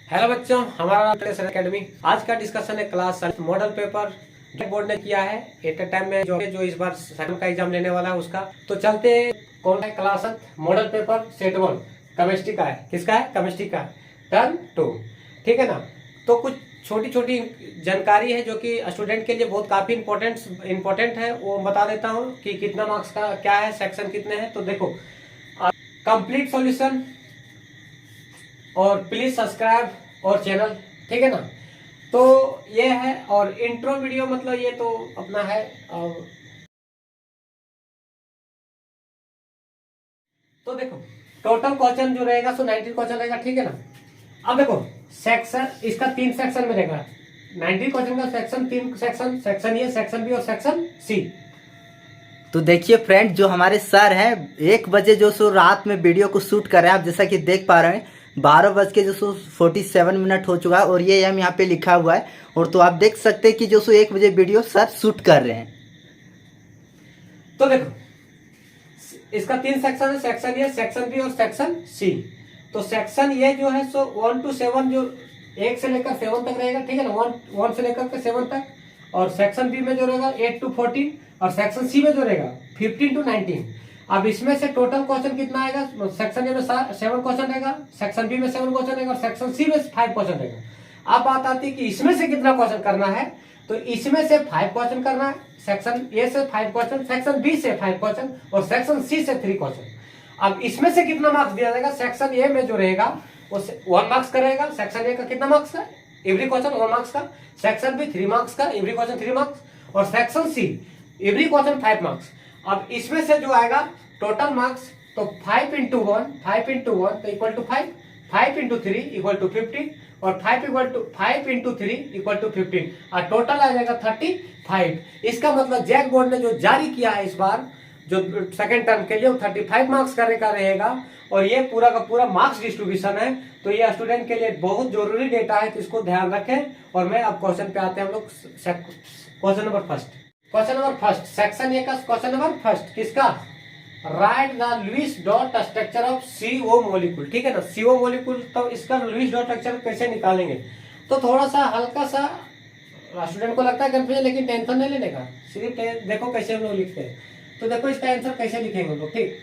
Hello बच्चों, हमारा नाम एकेडमी। आज का डिस्कशन है क्लास मॉडल पेपर बोर्ड ने किया है एट अ टाइम में जो इस बार सेकंड का एग्जाम लेने वाला है उसका। तो चलते कौन है class model paper set 1 chemistry का है। किसका है? केमिस्ट्री का। टर्न 2, ठीक है ना। तो कुछ छोटी छोटी जानकारी है जो कि स्टूडेंट के लिए बहुत काफी इंपॉर्टेंट है, वो बता देता हूँ कि कितना मार्क्स का क्या है, सेक्शन कितने हैं। तो देखो, कंप्लीट सॉल्यूशन और प्लीज सब्सक्राइब और चैनल, ठीक है ना। तो ये है, और इंट्रो वीडियो मतलब ये तो अपना है। तो देखो, टोटल क्वेश्चन जो रहेगा सो 19 क्वेश्चन रहेगा, ठीक है ना। अब देखो, सेक्शन इसका 3 सेक्शन में रहेगा। 19 क्वेश्चन का section 3 section, section A, section B और सेक्शन सी। तो देखिए फ्रेंड, जो हमारे सर हैं 1 बजे जो सो रात में वीडियो को शूट कर रहे हैं। आप जैसा कि देख पा रहे हैं 12 बज के जो सो 47 मिनट हो चुका है और ये हम यहाँ पे लिखा हुआ है। और तो आप देख सकते हैं कि जो सो 1 बजे वीडियो सर शूट कर रहे हैं। तो देखो, इसका 3 सेक्शन है, सेक्शन ए, सेक्शन बी और सेक्शन सी। तो सेक्शन ए जो है सो 1 to 7, जो 1 से लेकर 7 तक रहेगा, ठीक है ना। 1 से लेकर के 7 तक। और सेक्शन बी में जो रहेगा 8 to 14, और सेक्शन सी में जो रहेगा 15 to 19। अब इसमें से टोटल क्वेश्चन कितना आएगा? सेक्शन ए में 7 क्वेश्चन रहेगा, सेक्शन बी में 7 क्वेश्चन रहेगा और सेक्शन सी में 5 क्वेश्चन रहेगा। अब बात आती है कि इसमें से कितना क्वेश्चन करना है। तो इसमें से 5 क्वेश्चन करना है, सेक्शन ए से 5 क्वेश्चन, सेक्शन बी से 5 क्वेश्चन और सेक्शन सी से 3 क्वेश्चन। अब इसमें से कितना मार्क्स दिया जाएगा? सेक्शन ए में जो रहेगा वो 1 मार्क्स का रहेगा। सेक्शन ए का कितना मार्क्स का? एवरी क्वेश्चन 1 मार्क्स का। सेक्शन बी 3 मार्क्स का, एवरी क्वेश्चन 3 मार्क्स। और section see every question 5 marks. अब इसमें से जो आएगा टोटल मार्क्स, तो 5 into 1 तो equal to 5, 5 into 3 equal to 15 और 5 into 3 इक्वल टू 15, और टोटल आ जाएगा 35। इसका मतलब जैक बोर्ड ने जो जारी किया है इस बार जो सेकंड टर्म के लिए, वो 35 मार्क्स करने का रहेगा। और ये पूरा का पूरा मार्क्स डिस्ट्रीब्यूशन है। तो ये स्टूडेंट के लिए बहुत जरूरी डेटा है, तो इसको ध्यान रखें। और मैं अब क्वेश्चन पे आते हैं हम लोग। Question number first, section A का क्वेश्चन नंबर फर्स्ट किसका? Write the Lewis dot structure of CO molecule, ठीक है ना। CO मॉलिक्यूल, तो इसका लुईस डॉट स्ट्रक्चर कैसे निकालेंगे? तो थोड़ा सा हल्का सा स्टूडेंट को लगता है कंफ्यूजन, लेकिन टेंशन नहीं लेने का। सिर्फ देखो कैसे हम लोग लिखते हैं। तो देखो इसका आंसर कैसे लिखेंगे हम लोग, ठीक।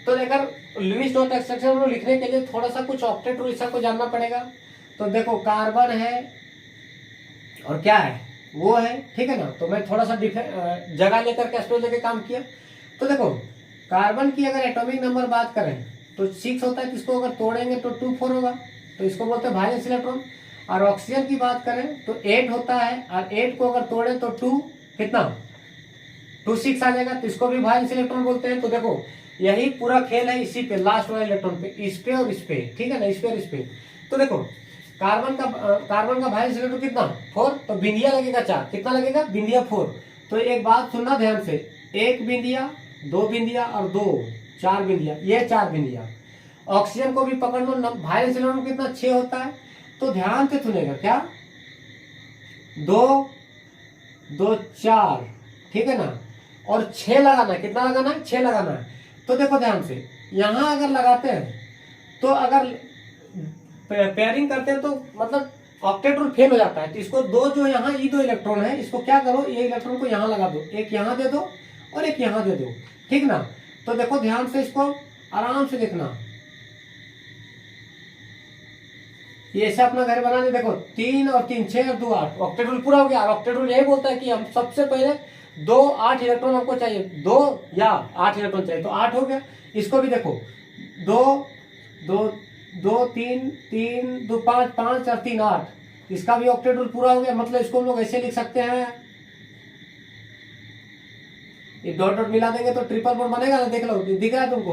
तो देखकर लुईस डॉट स्ट्रक्चर हम लोग लिखने के लिए थोड़ा सा कुछ ऑक्टेट रूल को जानना पड़ेगा। तो देखो, कार्बन है और क्या है, वो है, ठीक है ना। तो मैं थोड़ा सा जगह लेकर के स्पेस लेके काम किया। तो देखो, कार्बन की अगर एटॉमिक नंबर बात करें तो 6 होता है, इसको अगर तोड़ेंगे तो 2 4 होगा, तो इसको बोलते हैं वैलेंस इलेक्ट्रॉन। और ऑक्सीजन की बात करें तो 8 होता है, और 8 को अगर तोड़े तो 2 कितना 2 6 आ जाएगा, तो इसको भी वैलेंस इलेक्ट्रॉन बोलते हैं। तो देखो, यही पूरा खेल है इसी पे, लास्ट वाले इलेक्ट्रॉन पे, इस पे और इस पे, ठीक है ना, इस पे और इस पे। तो देखो, कार्बन का वैलेंस इलेक्ट्रॉन कितना 4, तो बिंदिया लगेगा 4, कितना लगेगा? बिंदिया 4। तो एक बात सुनना ध्यान से, 1 बिंदिया, 2 बिंदिया और 2 4 बिंदिया, ये 4 बिंदिया। ऑक्सीजन को भी पकड़ लो, वैलेंस इलेक्ट्रॉन कितना 6 होता है। तो ध्यान से सुनेगा, क्या 2 2 4, ठीक है ना। और 6 लगाना है, कितना लगाना है? 6 लगाना है। तो देखो ध्यान से, यहां अगर लगाते हैं तो अगर पेयरिंग करते हैं तो मतलब ऑक्टेट रूल फेल हो जाता है। तो इसको दो जो यहाँ ये 2 इलेक्ट्रॉन है, इसको क्या करो, ये इलेक्ट्रॉन को यहाँ लगा दो, एक यहाँ दे दो और एक यहाँ दे दो, ठीक ना। तो देखो ध्यान से, इसको आराम से देखना। ये ऐसे अपना घर बना दे। देखो 3 और 3 6 और 2 8, ऑक्टेट रूल पूरा हो गया। और ऑक्टेट रूल यही बोलता है कि हम सबसे पहले 2 8 इलेक्ट्रॉन हमको चाहिए, 2 या 8 इलेक्ट्रॉन चाहिए। तो 8 हो गया। इसको भी देखो, 2 2 2 3 3 2 5 5 और 3 8, इसका भी ऑक्टेट रूल पूरा हो गया। मतलब इसको हम लोग ऐसे लिख सकते हैं, ये डॉट डॉट मिला देंगे तो ट्रिपल बॉन्ड बनेगा ना, देख लो, दिख रहा है तुमको।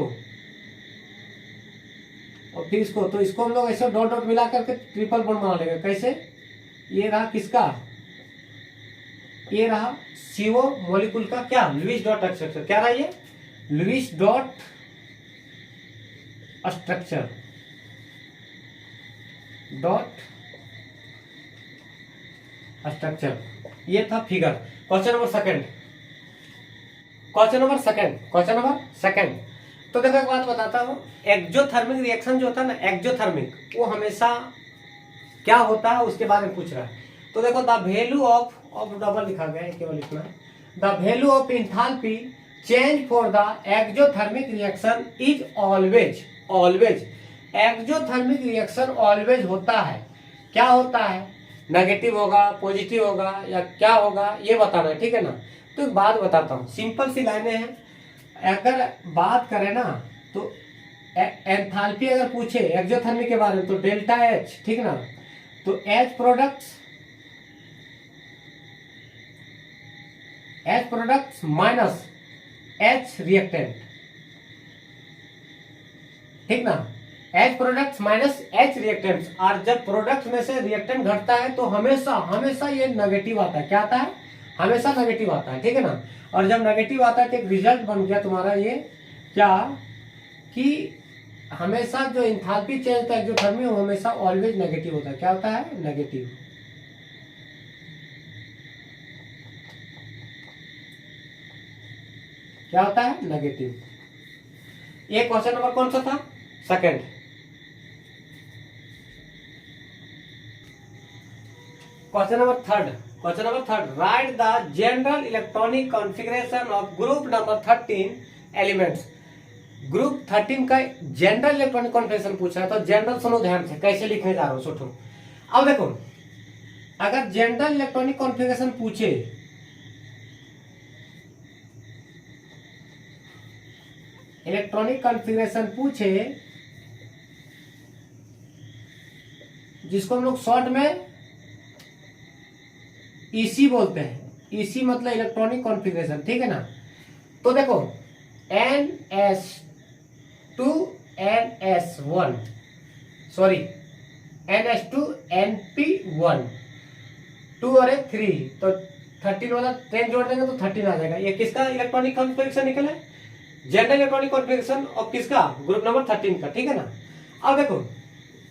और फिर इसको हम लोग ऐसे डॉट डॉट मिला करके ट्रिपल बॉन्ड बना लेंगे। कैसे? ये रहा किसका? ये रहा CO मॉलिक्यूल का क्या? Lewis dot structure. क्या रहा ये? Lewis dot structure, dot structure. ये था फिगर। Question number second. तो देखो एक बात बताता हूं, एक्जोथर्मिक रिएक्शन जो होता है ना, एक्जोथर्मिक, वो हमेशा क्या होता है उसके बारे में पूछ रहा है। तो देखो द वैल्यू ऑफ डबल लिखा गया है, केवल इतना, the value of enthalpy change for the exothermic reaction is always, always exothermic reaction always होता है, क्या होता है, नेगेटिव होगा, पॉजिटिव होगा या क्या होगा ये बताना है, ठीक है ना। तो एक बात बताता हूँ, सिंपल सी लाइनें हैं। अगर बात करें ना तो एंथैल्पी अगर पूछे एक्सोथर्मिक के बारे में तो डेल्टा एच, ठीक ना। तो H products minus H reactant, ठीक ना, H products minus H reactants. और जब प्रोडक्ट में से रिएक्टेंट घटता है तो हमेशा हमेशा ये नेगेटिव आता है, क्या आता है, हमेशा नेगेटिव आता है, ठीक है ना। और जब नेगेटिव आता है तो एक रिजल्ट बन गया तुम्हारा ये क्या, कि हमेशा जो इंथैल्पी चेंज होता है एक्सोथर्मी वो हमेशा ऑलवेज नेगेटिव होता है, क्या होता है, नेगेटिव। क्या होता है, नेगेटिव। ये क्वेश्चन नंबर कौन सा था, second. Question number third, right the general electronic configuration of group number 13 elements. Group 13 का जनरल इलेक्ट्रॉनिक कॉन्फ़िगरेशन पूछा है, तो जनरल सुनो ध्यान से, कैसे लिखने जा रहा हूं सोचो। अब देखो, अगर जनरल इलेक्ट्रॉनिक कॉन्फ़िगरेशन पूछे, इलेक्ट्रॉनिक कॉन्फ़िगरेशन पूछे, जिसको हम लोग शॉर्ट में ईसी बोलते हैं, ईसी मतलब इलेक्ट्रॉनिक कॉन्फ़िगरेशन, ठीक है ना। तो देखो NS2 NS1 sorry NS2 NP1 2 और 3, तो 13 वाला 10 जोड़ देंगे तो 13 आ जाएगा। ये किसका इलेक्ट्रॉनिक कॉन्फ़िगरेशन निकला है, जनरल इलेक्ट्रॉनिक कॉन्फ़िगरेशन और किसका, ग्रुप नंबर 13 का, ठीक है ना। अब देखो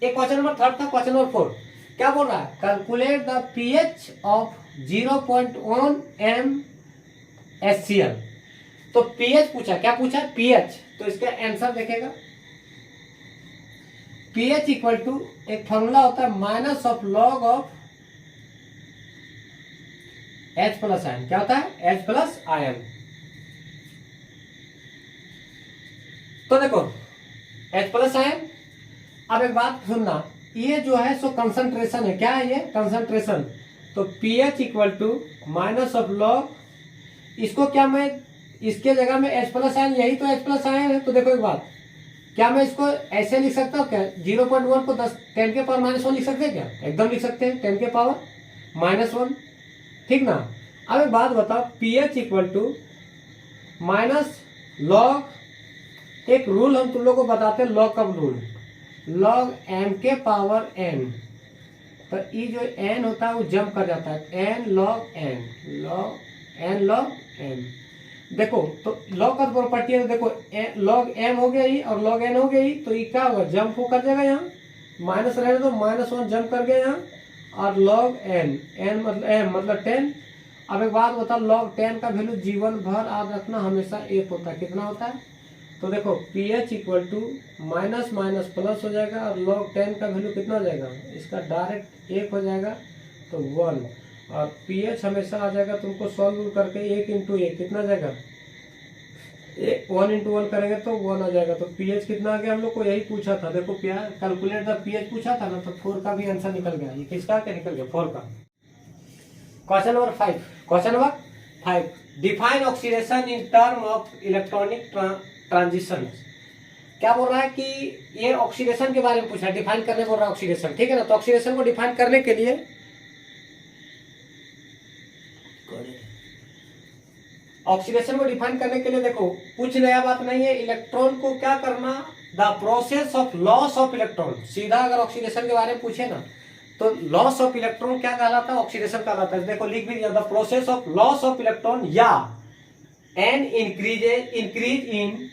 एक क्वेश्चन नंबर थर्ड था, क्वेश्चन नंबर 4 क्या बोल रहा है, calculate the pH of 0.1 MnHCl। तो पीएच पूछा, क्या पूछा, पीएच। तो इसका आंसर देखेगा, पीएच इक्वल टू एक फॉर्मूला होता है minus of log of H plus ion, क्या होता है, H प्लस आयन। तो देखो H प्लस आयन। अब एक बात सुनना, ये जो है सो कंसंट्रेशन है, क्या है ये, कंसंट्रेशन। तो pH equal to minus of log, इसको क्या मैं इसके जगह में H प्लस आयन, यही तो H प्लस आयन है। तो देखो एक बात, क्या मैं इसको ऐसे लिख सकता हूँ क्या, 0.1 को 10 के पावर -1 लिख सकते हैं क्या, एकदम लिख सकते हैं, 10 के पावर -1, ठीक ना। अब एक बात बताओ, pH equal to minus log, एक रूल हम तुम लोग को बताते हैं, लॉग कब रूल, लॉग m के पावर n। तो ये जो n होता है वो जंप कर जाता है, n log n, n log m। देखो तो लॉग का प्रॉपर्टी है, तो देखो log m हो गया ही और log n हो गया ही, तो ये क्या होगा, जंप हो कर जाएगा, यहाँ माइनस रहने दो, -1 जंप कर गया यहाँ, और log n, n मतलब m मतलब 10। अब एक बात बताओ, log 10 का वैल्यू जीवन भर याद रखना हमेशा 1 होता है, कितना होता है। तो देखो pH equal to minus minus plus हो जाएगा, और log 10 का वैल्यू कितना हो जाएगा, इसका डायरेक्ट 1 हो जाएगा, तो 1। और pH हमेशा आ जाएगा तुमको सॉल्व करके 1 × 1 कितना जाएगा, 1 × 1 करेंगे तो 1 आ जाएगा। तो pH कितना आ गया, हम लोग को यही पूछा था, देखो कैलकुलेट द pH पूछा था ना, तो 4 का भी आंसर निकल गया। ये किसका क्या निकल गया, 4 का। Question number 5, define oxidation in term of electronic transition. क्या बोल रहा है कि ये ऑक्सीडेशन के बारे में पूछा है, डिफाइन करने बोल रहा है ऑक्सीडेशन, ठीक है ना। तो ऑक्सीडेशन को डिफाइन करने के लिए देखो कुछ नया बात नहीं है, इलेक्ट्रॉन को क्या करना, the process of loss of electron. सीधा अगर ऑक्सीडेशन के बारे में पूछे ना तो लॉस ऑफ इलेक्ट्रॉन क्या कहलाता है, ऑक्सीडेशन कहलाता है। देखो लिख भी दिया, the process of loss of electron या an increase in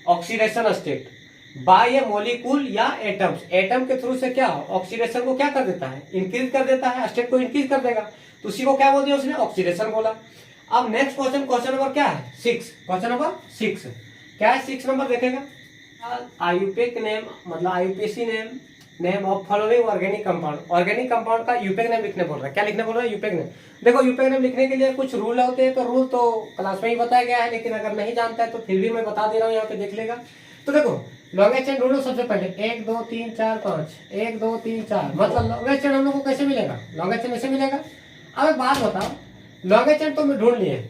oxidation state by a molecule या एटम्स। एटम के थ्रू से क्या ऑक्सीडेशन को क्या कर देता है, इंक्रीज कर देता है, स्टेट को इंक्रीज कर देगा, तो उसी को क्या बोल दिया उसने, ऑक्सीडेशन बोला। अब नेक्स्ट क्वेश्चन नंबर क्या है, 6। क्वेश्चन नंबर 6 क्या है, 6 नंबर देखेगा, IUPAC name name of following organic compound. Organic compound का यूपेक नेम लिखने बोल रहा है। क्या लिखने बोल रहा है? यूपेक नेम। देखो यूपेक नेम लिखने के लिए कुछ रूल होते हैं, तो रूल तो क्लास में ही बताया गया है, लेकिन अगर नहीं जानता है तो फिर भी मैं बता दे रहा हूँ, यहाँ पे देख लेगा। तो देखो लॉन्गेस्ट चेन ढूंढो सबसे पहले, 1 2 3 4 5, 1 2 3 4, मतलब लॉन्गेस्ट चेन हम लोग को कैसे मिलेगा? लॉन्गेस्ट चेन ऐसे मिलेगा। अब एक बात बताओ, लॉन्गेस्ट चेन तो मैं ढूंढ लिए,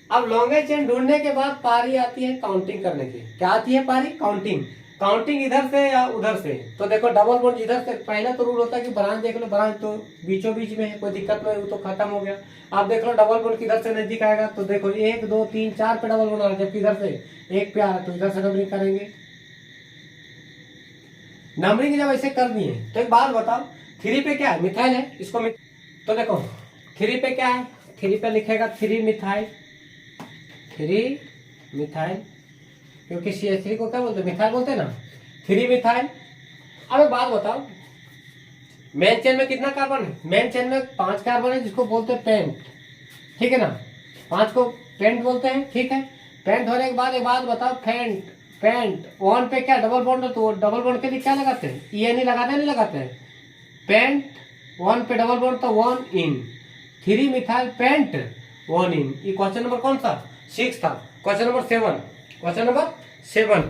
अब लॉन्गेस्ट चेन ढूंढने के बाद पारी आती है काउंटिंग करने की। क्या आती है पारी? काउंटिंग। काउंटिंग इधर से या उधर से? तो देखो डबल बॉन्ड इधर से, पहला तो रूल होता है कि ब्रांच देख लो, ब्रांच तो बीचों बीच में है, कोई दिक्कत नहीं, वो तो खत्म हो गया। आप देख लो डबल बॉन्ड किधर से नजदीक आएगा, तो देखो 1 2 3 4 पे डबल बॉन्ड आ रहा है, जबकि इधर से 1 पे आ रहा है, तो इधर से नंबरिंग करेंगे। नंबरिंग जब ऐसे कर दिए तो एक बात बताओ, 3 पे क्या है? मिथाइल है, इसको तो देखो 3 पे क्या है? 3 पे लिखेगा 3 मिथाइल, 3 मिथाइल, क्योंकि CH3 को क्या बोलते हैं? मिथाइल बोलते हैं ना, 3 मिथाइल। अब एक बात बताओ, मेन चेन में कितना कार्बन है? मेन चेन में 5 कार्बन है, जिसको बोलते हैं पेंट, ठीक है ना, 5 को पेंट बोलते हैं, ठीक है। पेंट होने के बाद एक बात बताओ, पेंट 1 पे क्या डबल बॉन्ड है, तो डबल बॉन्ड के लिए क्या लगाते हैं? ENE लगाते हैं, नहीं लगाते हैं? पेंट 1 पे डबल बॉन्ड तो 1 इन, 3 मिथाइल पेंट 1 इन। ये क्वेश्चन नंबर कौन सा? 6 था। Question number 7, question number 7,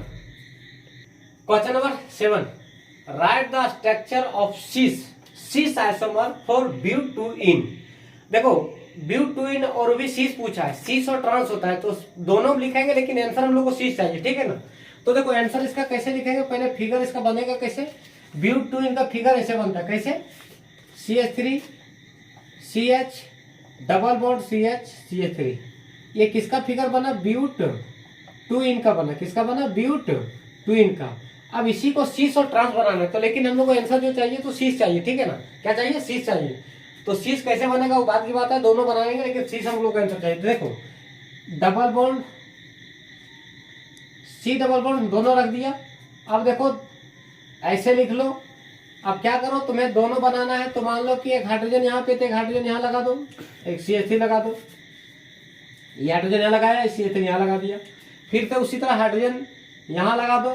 question number 7, write the structure of cis isomer for butyne. देखो ब्यूटूइन और भी सिस पूछा है, सिस और ट्रांस होता है, तो दोनों लिखेंगे, लेकिन आंसर हम लोग को सिस चाहिए, ठीक है ना। तो देखो आंसर इसका कैसे लिखेंगे, पहले फिगर इसका बनेगा कैसे? ब्यूटूइन का फिगर ऐसे बनता है, कैसे? CH3 CH double bond CH CH3, ये किसका फिगर बना? ब्यूटूइन का बना। किसका बना? ब्यूटूइन का। अब इसी को सिस और ट्रांस बनाना है, तो लेकिन हम लोग को आंसर जो चाहिए तो सिस चाहिए, ठीक है ना। क्या चाहिए? सिस चाहिए। तो सिस कैसे बनेगा वो बात की बात है, दोनों बनाएंगे, लेकिन सिस हम लोग को आंसर चाहिए। तो देखो double bond C double bond दोनों रख दिया। अब देखो ऐसे लिख लो। अब क्या करो, तुम्हें दोनों बनाना है, तो मान लो कि एक हाइड्रोजन यहाँ पे, तो एक हाइड्रोजन यहाँ लगा दो, एक CH3 लगा दो। ये हाइड्रोजन यहाँ लगाया, CH3 यहाँ लगा दिया। फिर तो उसी तरह हाइड्रोजन यहाँ लगा दो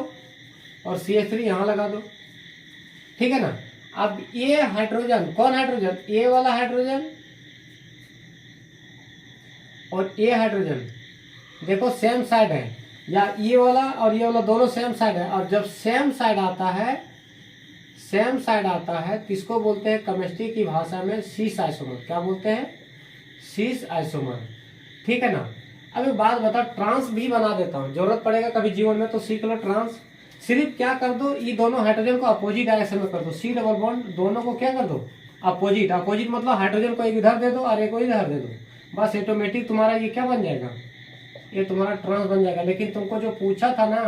और CH3 यहाँ लगा दो, ठीक है ना। अब ये हाइड्रोजन, कौन हाइड्रोजन? ये वाला हाइड्रोजन और ये हाइड्रोजन देखो सेम साइड है, या ये वाला और ये वाला दोनों सेम साइड है। और जब सेम साइड आता है किसको बोलते हैं केमिस्ट्री की भाषा में? Cis isomer. क्या बोलते हैं? सिस आइसोमर, ठीक है ना। अब एक बात बता, ट्रांस भी बना देता हूँ, जरूरत पड़ेगा कभी जीवन में तो सीख लो ट्रांस। सिर्फ क्या कर दो, ये दोनों हाइड्रोजन को अपोजिट डायरेक्शन में कर दो, C डबल बॉन्ड दोनों को क्या कर दो? अपोजिट। अपोजिट मतलब हाइड्रोजन को एक इधर दे दो और एक को इधर दे दो, बस ऑटोमेटिक तुम्हारा ये क्या बन जाएगा? ये तुम्हारा ट्रांस बन जाएगा। लेकिन तुमको जो पूछा था ना,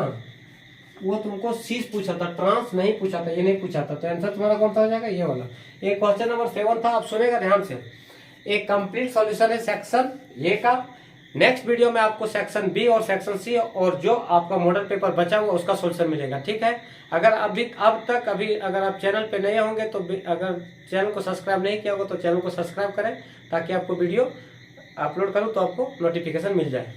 वो तुमको सिस पूछा था, ट्रांस नहीं पूछा था, ये नहीं पूछा था, तो आंसर तुम्हारा कौन सा हो जाएगा? ये वाला। एक क्वेश्चन नंबर 7 था, आप सुनेगा ध्यान से। एक कंप्लीट सॉल्यूशन है सेक्शन ए का। नेक्स्ट वीडियो में आपको सेक्शन बी और सेक्शन सी और जो आपका मॉडल पेपर बचा हुआ उसका सॉल्यूशन मिलेगा, ठीक है। अगर अगर आप चैनल पे नए होंगे तो अगर चैनल को सब्सक्राइब नहीं किया होगा तो चैनल को सब्सक्राइब करें, ताकि आपको वीडियो अपलोड करूं तो आपको नोटिफिकेशन मिल जाए।